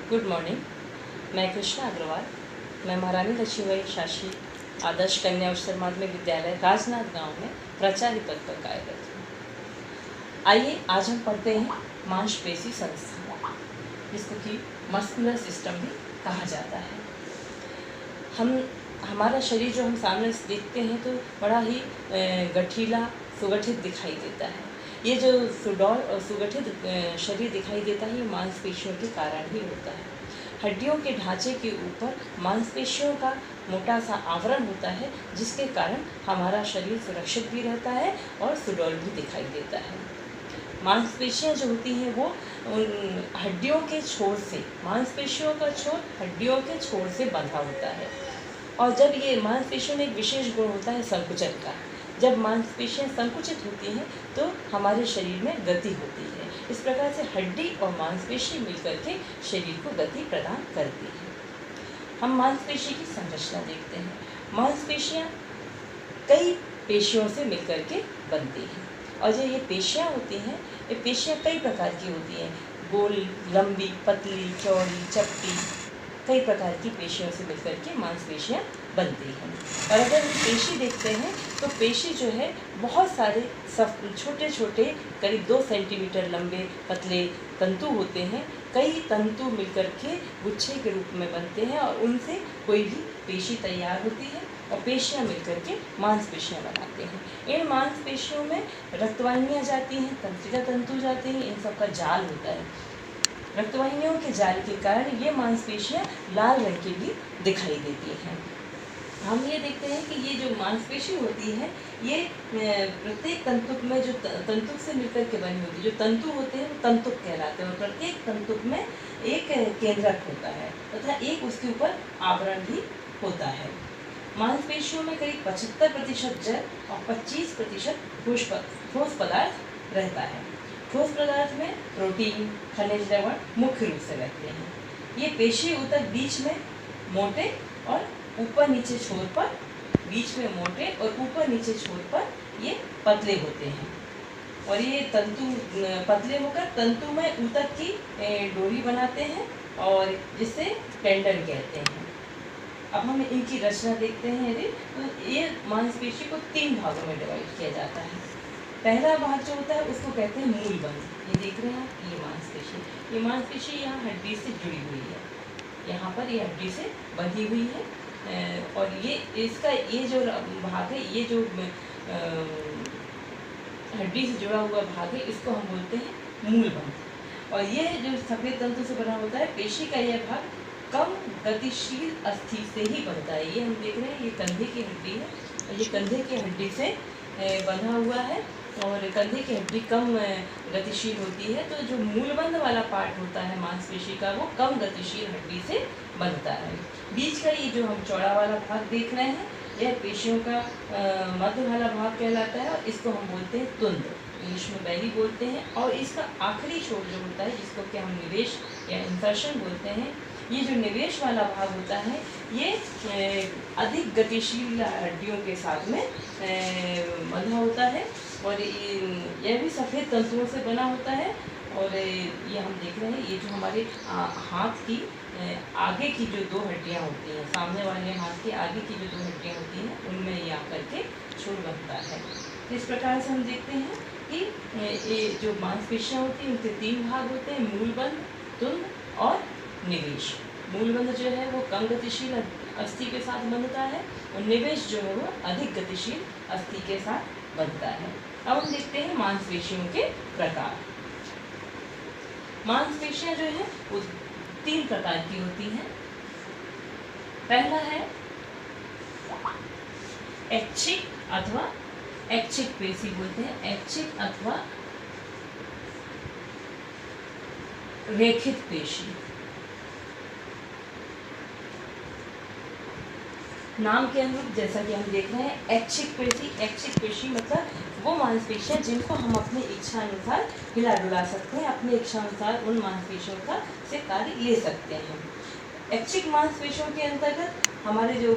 Good morning. मैं कृष्णा अग्रवाल। मैं महारानी लक्ष्मीबाई शासी आदर्श कन्या उच्चतर माध्यमिक विद्यालय राजनाथ गांव में प्राचार्य पद पर कार्यरत हूँ। आइए आज हम पढ़ते हैं मांसपेशी संस्था, जिसको कि मस्कुलर सिस्टम भी कहा जाता है। हमारा शरीर जो हम सामने से देखते हैं तो बड़ा ही गठीला सुगठित दिखाई देता है। ये जो सुडौल और सुगठित शरीर दिखाई देता है, ये मांसपेशियों के कारण ही होता है। हड्डियों के ढांचे के ऊपर मांसपेशियों का मोटा सा आवरण होता है, जिसके कारण हमारा शरीर सुरक्षित भी रहता है और सुडौल भी दिखाई देता है। मांसपेशियाँ जो होती हैं वो हड्डियों के छोर से, मांसपेशियों का छोर हड्डियों के छोर से बंधा होता है। और जब ये मांसपेशियों में एक विशेष गुण होता है संकुचन का। जब मांसपेशियाँ संकुचित होती हैं तो हमारे शरीर में गति होती है। इस प्रकार से हड्डी और मांसपेशी मिलकर के शरीर को गति प्रदान करती है। हम मांसपेशी की संरचना देखते हैं। मांसपेशियाँ कई पेशियों से मिलकर के बनती हैं, और जो ये पेशियाँ होती हैं, ये पेशियाँ कई प्रकार की होती हैं। गोल, लंबी, पतली, चौड़ी, चपटी, कई प्रकार की पेशियों से मिलकर के मांसपेशियाँ बनती हैं। और अगर हम पेशी देखते हैं तो पेशी जो है बहुत सारे छोटे छोटे करीब 2 सेंटीमीटर लंबे पतले तंतु होते हैं। कई तंतु मिलकर के गुच्छे के रूप में बनते हैं और उनसे कोई भी पेशी तैयार होती है और पेशियाँ मिलकर के मांसपेशियाँ बनाते हैं। इन मांसपेशियों में रक्तवाहिनियाँ जाती हैं, तंत्रिका तंतु जाते हैं, इन सब का जाल होता है। रक्तवाहिनियों के जाल के कारण ये मांसपेशियाँ लाल रंग की भी दिखाई देती हैं। हम ये देखते हैं कि ये जो मांसपेशी होती है, ये प्रत्येक तंतुक में जो तंतुक से मिलकर के बनी होती है, जो तंतु होते हैं वो तंतुक कहलाते हैं। और प्रत्येक तंतुक में एक केंद्रक होता है तथा एक उसके ऊपर आवरण भी होता है। मांसपेशियों में करीब 75% जल और 25% ठोस पदार्थ रहता है। ठोस पदार्थ में प्रोटीन, खनिज लवण मुख्य रूप से रहते हैं। ये पेशी ऊतक बीच में मोटे और ऊपर नीचे छोर पर, बीच में मोटे और ऊपर नीचे छोर पर ये पतले होते हैं। और ये तंतु पतले होकर तंतु में ऊतक की डोरी बनाते हैं और जिसे टेंडन कहते हैं। अब हम इनकी रचना देखते हैं। यदि तो ये मांसपेशी को 3 भागों में डिवाइड किया जाता है। पहला भाग जो होता है उसको कहते हैं मूलबंध। ये देख रहे हैं आप, ये मांसपेशी यहाँ हड्डी से जुड़ी हुई है। यहाँ पर ये हड्डी से बंधी हुई है। और ये इसका ये जो भाग है, ये जो हड्डी से जुड़ा हुआ भाग है, इसको हम बोलते हैं मूलबंध। और ये जो सफेद तंतु से बना होता है, पेशी का यह भाग कम गतिशील अस्थि से ही बनता है। ये हम देख रहे हैं, ये कंधे की हड्डी है और ये कंधे की हड्डी से बंधा हुआ है। और कंधे की हड्डी कम गतिशील होती है, तो जो मूलबंध वाला पार्ट होता है मांसपेशी का, वो कम गतिशील हड्डी से बनता है। बीच का ये जो हम चौड़ा वाला भाग देख रहे हैं, यह पेशियों का मध्य वाला भाग कहलाता है और इसको हम बोलते हैं तुंद, इंग्लिश में बेली बोलते हैं। और इसका आखिरी छोर जो होता है, जिसको कि हम निवेश या इंसर्शन बोलते हैं, ये जो निवेश वाला भाग होता है, ये अधिक गतिशील हड्डियों के साथ में बंधा होता है। और यह भी सफ़ेद तंतुओं से बना होता है। और ये हम देख रहे हैं, ये जो हमारे हाथ की आगे की जो 2 हड्डियाँ होती हैं, सामने वाले हाथ के आगे की जो 2 हड्डियाँ होती हैं, उनमें ये आकर के छोर बनता है। इस प्रकार से हम देखते हैं कि ये जो मांसपेशियाँ होती हैं, उनके 3 भाग होते हैं, मूलबंध, तुंद और निवेश। मूलबंध जो है वो कम गतिशील अस्थि के साथ बनता है और निवेश जो है वो अधिक गतिशील अस्थि के साथ बनता है। अब हम देखते हैं मांसपेशियों के प्रकार। मांसपेशियां जो है वो 3 प्रकार की होती हैं। पहला है ऐच्छिक अथवा ऐच्छिक पेशी बोलते हैं, ऐच्छिक अथवा रेखित पेशी। नाम के अनुरूप जैसा कि हम देख रहे हैं, ऐच्छिक पेशी मतलब वो मांसपेशियाँ जिनको हम अपनी इच्छा अनुसार हिला डुला सकते हैं, अपनी इच्छा अनुसार उन मांसपेशियों का से कार्य ले सकते हैं। ऐच्छिक मांसपेशियों के अंतर्गत हमारे जो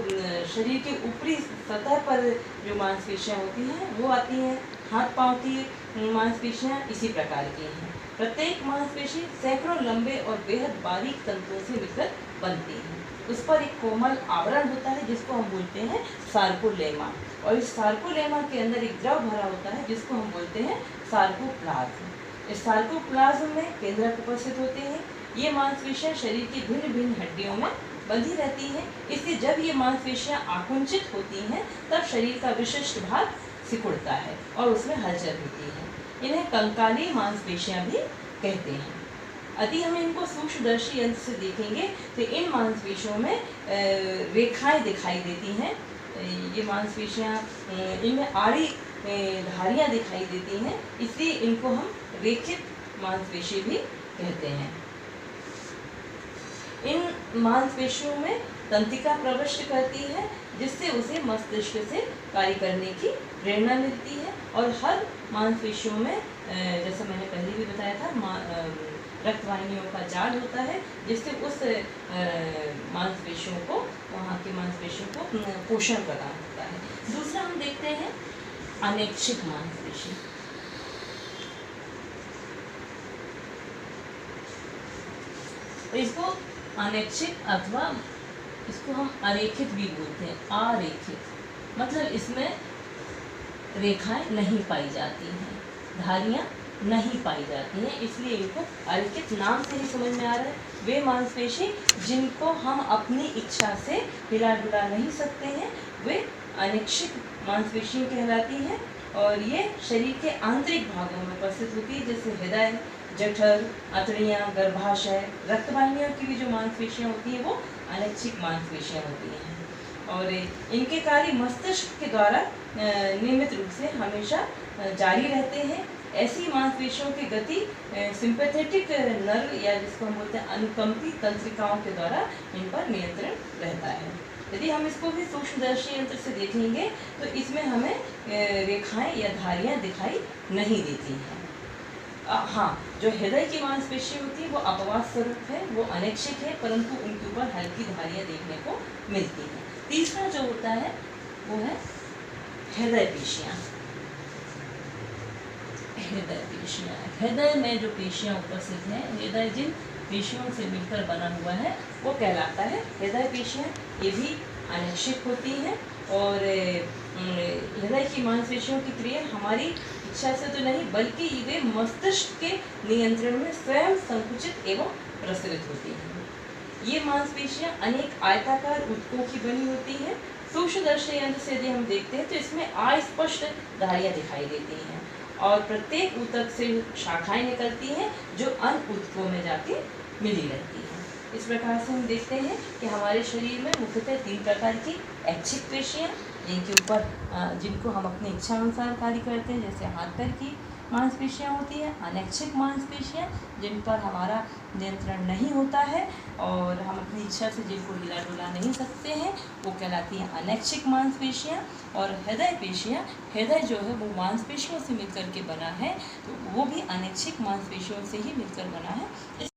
शरीर के ऊपरी सतह पर जो मांसपेशियाँ होती हैं वो आती हैं। हाथ पाँव की मांसपेशियाँ इसी प्रकार की हैं। प्रत्येक मांसपेशी सैकड़ों लंबे और बेहद बारीक तंतुओं से मिलकर बनती है। उस पर एक कोमल आवरण होता है जिसको हम बोलते हैं सार्कोलेमा, और इस सार्कोलेमा के अंदर एक द्रव भरा होता है जिसको हम बोलते हैं सार्कोप्लाज्म। इस सार्कोप्लाज्म में केंद्रक उपस्थित होते हैं। ये मांसपेशियां शरीर की भिन्न भिन्न हड्डियों में बंधी रहती हैं। इसलिए जब ये मांसपेशियां आकुंचित होती हैं तब शरीर का विशिष्ट भाग सिकुड़ता है और उसमें हलचल होती है। इन्हें कंकाली मांसपेशियां भी कहते हैं। यदि हम इनको सूक्ष्मदर्शी यंत्र से देखेंगे तो इन मांसपेशियों में रेखाएं दिखाई देती हैं। ये मांसपेशियां, इनमें आड़ी धारियां दिखाई देती हैं, इसलिए इनको हम रेखित मांसपेशी भी कहते हैं। इन मांसपेशियों में तंत्रिका प्रविष्ट करती है जिससे उसे मस्तिष्क से कार्य करने की प्रेरणा मिलती है। और हर मांसपेशियों में, जैसे मैंने पहले भी बताया था, रक्तवाहिनियों का जाल होता है जिससे उस मांसपेशियों को, वहाँ की मांसपेशियों को पोषण प्रदान होता है। दूसरा हम देखते हैं अनैच्छिक मांसपेशी। इसको अनैच्छिक अथवा इसको हम अरेखित भी बोलते हैं। अरेखित मतलब इसमें रेखाएं नहीं पाई जाती हैं, धारियां नहीं पाई जाती हैं, इसलिए इनको अरेखित नाम से ही समझ में आ रहा है। वे मांसपेशी जिनको हम अपनी इच्छा से हिला डुला नहीं सकते हैं वे अनैच्छिक मांसपेशियां कहलाती हैं। और ये शरीर के आंतरिक भागों में उपस्थित होती है, जैसे हृदय, जठर, अतड़ियाँ, गर्भाशय, रक्तवाहिनियों की भी जो मांसपेशियां होती हैं वो अनैच्छिक मांसपेशियां होती हैं। और इनके कार्य मस्तिष्क के द्वारा नियमित रूप से हमेशा जारी रहते हैं। ऐसी मांसपेशियों की गति सिंपैथेटिक नर्व या जिसको हम बोलते हैं अनुकंपी तंत्रिकाओं के द्वारा इन पर नियंत्रण रहता है। यदि हम इसको भी सूक्ष्मदर्शी यंत्र से देखेंगे तो इसमें हमें रेखाएं या धारियां दिखाई नहीं देती हैं। हाँ, जो हृदय की मांसपेशी होती है वो अपवाद स्वरूप है, वो अनैच्छिक है, परंतु उनके ऊपर हल्की धारियां देखने को मिलती हैं। तीसरा जो होता है वो है हृदय पेशियां। हृदय पेशियां, हृदय में जो पेशियां उपस्थित हैं, हृदय जिन पेशियों से मिलकर बना हुआ है वो कहलाता है हृदय पेशियां। ये भी अनैच्छिक होती हैं और हृदय की मांसपेशियों की क्रिया हमारी इच्छा से तो नहीं बल्कि वे मस्तिष्क के नियंत्रण में स्वयं संकुचित एवं प्रसरित होती हैं। ये मांसपेशियां अनेक आयताकार ऊतकों की बनी होती हैं। सूक्ष्मदर्शी यंत्र से यदि हम देखते हैं तो इसमें अस्पष्ट धारियां दिखाई देती हैं और प्रत्येक ऊतक से शाखाएं निकलती हैं जो अन्य ऊतकों में जाके मिली रहती हैं। इस प्रकार से हम देखते हैं कि हमारे शरीर में मुख्यतः 3 प्रकार की ऐच्छिक पेशियां, जिनके ऊपर जिनको हम अपनी इच्छा अनुसार कार्य करते हैं, जैसे हाथ पैर की मांसपेशियां होती हैं। अनैच्छिक मांसपेशियां जिन पर हमारा नियंत्रण नहीं होता है और हम अपनी इच्छा से जिनको हिला डुला नहीं सकते हैं वो कहलाती हैं अनैच्छिक मांसपेशियां। और हृदय पेशियां, हृदय जो है वो मांसपेशियों से मिलकर के बना है, तो वो भी अनैच्छिक मांसपेशियों से ही मिलकर बना है।